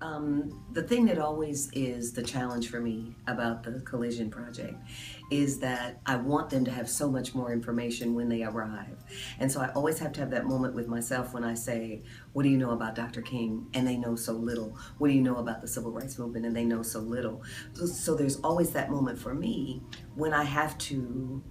The thing that always is the challenge for me about the Collision Project is that I want them to have so much more information when they arrive. And so I always have to have that moment with myself when I say, what do you know about Dr. King? And they know so little. What do you know about the Civil Rights Movement? And they know so little. So there's always that moment for me when I have to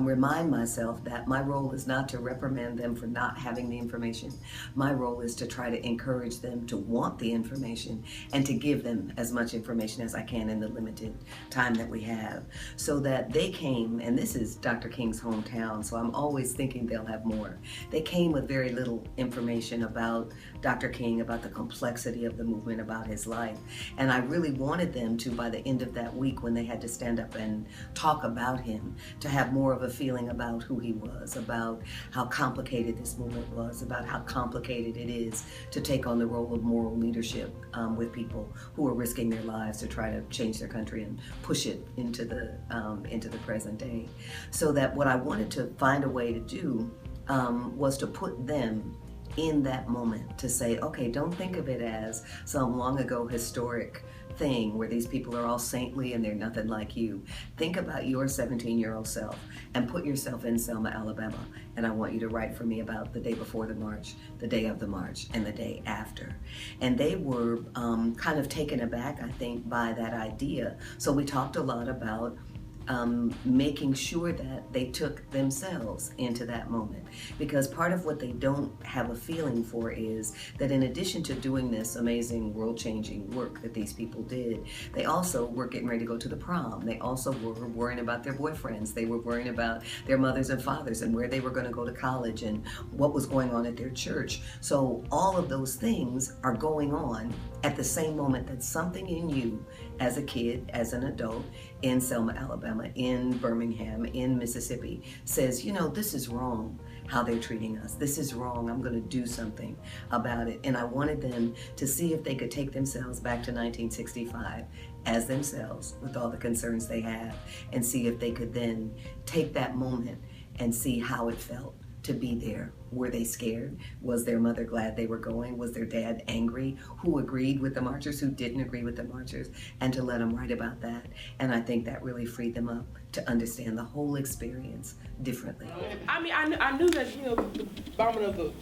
remind myself that my role is not to reprimand them for not having the information. My role is to try to encourage them to want the information and to give them as much information as I can in the limited time that we have, so that they came, and this is Dr. King's hometown, so I'm always thinking they'll have more. They came with very little information about Dr. King, about the complexity of the movement, about his life. And I really wanted them to, by the end of that week when they had to stand up and talk about him, to have more of a feeling about who he was, about how complicated this movement was, about how complicated it is to take on the role of moral leadership with people who are risking their lives to try to change their country and push it into the present day. So that what I wanted to find a way to do was to put them in that moment, to say, okay, don't think of it as some long ago historic thing where these people are all saintly and they're nothing like you. Think about your 17-year-old self and put yourself in Selma, Alabama. And I want you to write for me about the day before the march, the day of the march, and the day after. And they were kind of taken aback, I think, by that idea. So we talked a lot about making sure that they took themselves into that moment. Because part of what they don't have a feeling for is that in addition to doing this amazing world-changing work that these people did, they also were getting ready to go to the prom. They also were worrying about their boyfriends. They were worrying about their mothers and fathers and where they were going to go to college and what was going on at their church. So all of those things are going on at the same moment that something in you as a kid, as an adult, in Selma, Alabama, in Birmingham, in Mississippi, says, you know, this is wrong how they're treating us. This is wrong. I'm going to do something about it. And I wanted them to see if they could take themselves back to 1965 as themselves with all the concerns they have, and see if they could then take that moment and see how it felt to be there. Were they scared? Was their mother glad they were going? Was their dad angry? Who agreed with the marchers? Who didn't agree with the marchers? And to let them write about that. And I think that really freed them up to understand the whole experience differently. I mean, I knew that, you know, the bombing of the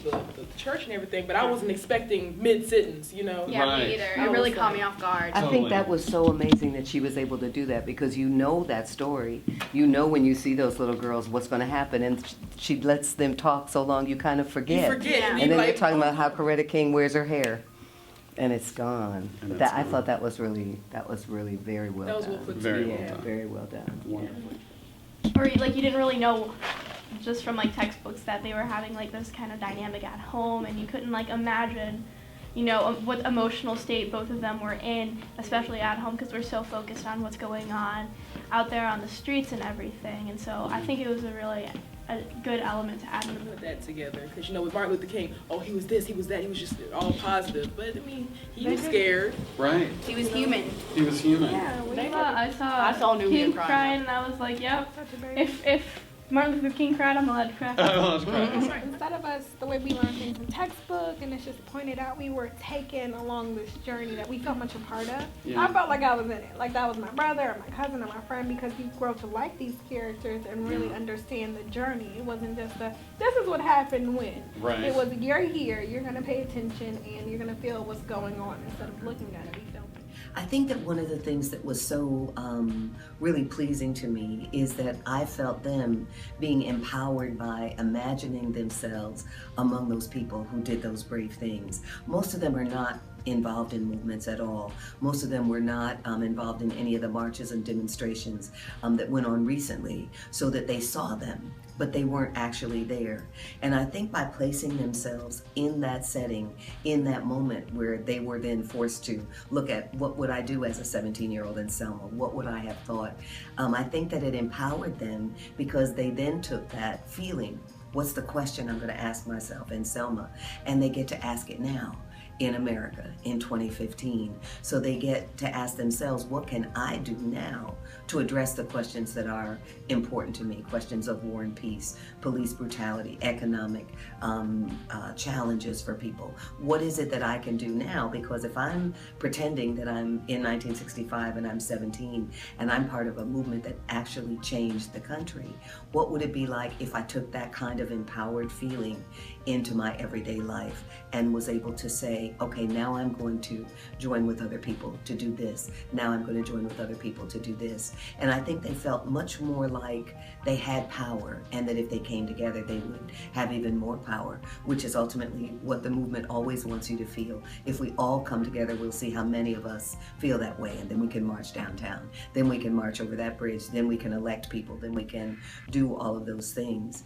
church and everything, but I wasn't expecting mid-sentence, you know. Yeah, Right. me either. It really caught me off guard. I Totally. think that was so amazing that she was able to do that, because you know that story. You know when you see those little girls what's going to happen, and she lets them talk so long you kind of forget. You forget. Yeah. And, And then like, they're talking about how Coretta King wears her hair, and it's gone. And But it's I gone. thought that was really very well That was done. well put Very together. well Yeah, done. very well done. Wonderful. Or like you didn't really know just from like textbooks that they were having like this kind of dynamic at home, and you couldn't like imagine, you know, what emotional state both of them were in, especially at home, because we're so focused on what's going on out there on the streets and everything. And so I think it was a good element to add in the Put movie. that together, because you know with Martin Luther King, oh, he was this, he was that, he was just all positive, but I mean he was scared. Right. He was human. He was human. I saw Nubia King crying. crying, and I was like, yep. If Martin Luther King cried, I'm allowed to cry. Oh, that's great. Instead of us, the way we learn things in textbook, and it's just pointed out, we were taken along this journey that we felt much a part of. Yeah. I felt like I was in it, like that was my brother or my cousin or my friend, because you grow to like these characters and really understand the journey. It wasn't just this is what happened when. Right. It was, you're here, you're gonna pay attention, and you're gonna feel what's going on instead of looking at it. We felt it. I think that one of the things that was so really pleasing to me is that I felt them being empowered by imagining themselves among those people who did those brave things. Most of them are not involved in movements at all. Most of them were not involved in any of the marches and demonstrations that went on recently, so that they saw them, but they weren't actually there. And I think by placing themselves in that setting, in that moment where they were then forced to look at what would I do as a 17-year-old in Selma, what would I have thought, I think that it empowered them, because they then took that feeling, what's the question I'm going to ask myself in Selma, and they get to ask it now. in America in 2015. So they get to ask themselves, what can I do now to address the questions that are important to me? Questions of war and peace, police brutality, economic challenges for people. What is it that I can do now? Because if I'm pretending that I'm in 1965 and I'm 17 and I'm part of a movement that actually changed the country, what would it be like if I took that kind of empowered feeling into my everyday life and was able to say, okay, now I'm going to join with other people to do this. Now I'm going to join with other people to do this. And I think they felt much more like they had power, and that if they came together, they would have even more power, which is ultimately what the movement always wants you to feel. If we all come together, we'll see how many of us feel that way, and then we can march downtown. Then we can march over that bridge. Then we can elect people. Then we can do all of those things.